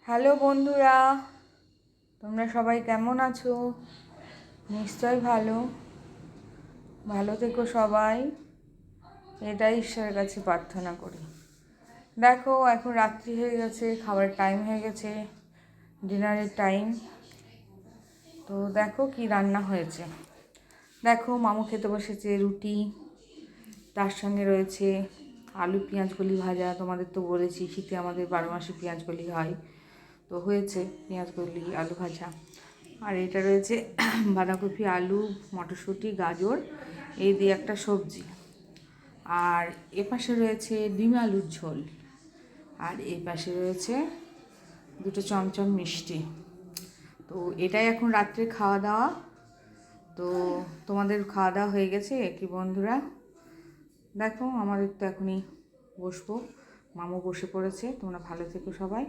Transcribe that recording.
Hello বন্ধুরা, তোমরা সবাই কেমন আছো? নিশ্চয় ভালো ভালো থেকো সবাই, এটাই ঈশ্বরের কাছে প্রার্থনা করি। দেখো, এখন রাত্রি হয়ে গেছে, খাবারের টাইম হয়ে গেছে, ডিনারের টাইম। তো দেখো কি রান্না হয়েছে। দেখো, মামু খেতে বসেছে রুটি, তার সঙ্গে রয়েছে আলু পেঁয়াজকলি ভাজা। তোমাদের তো বলেছি শীতে আমাদের 12 মাসে পেঁয়াজকলি হয়, তো হয়েছে পেঁয়াজকলি আলু ভাজা। আর এটা রয়েছে বাঁধাকপি, আলু, মটরশুঁটি, গাজর এই দিয়ে একটা সবজি। আর এপাশে রয়েছে ডিম আলুর ঝোল। আর এই পাশে রয়েছে দুটো চমচম মিষ্টি। তো এটাই এখন রাত্রে খাওয়া দাওয়া। তো তোমাদের খাওয়া দাওয়া হয়ে গেছে কি বন্ধুরা? দেখো, আমাদের তো এখনই বসবো, মামু বসে পড়েছে। তোমরা ভালো থেকো সবাই।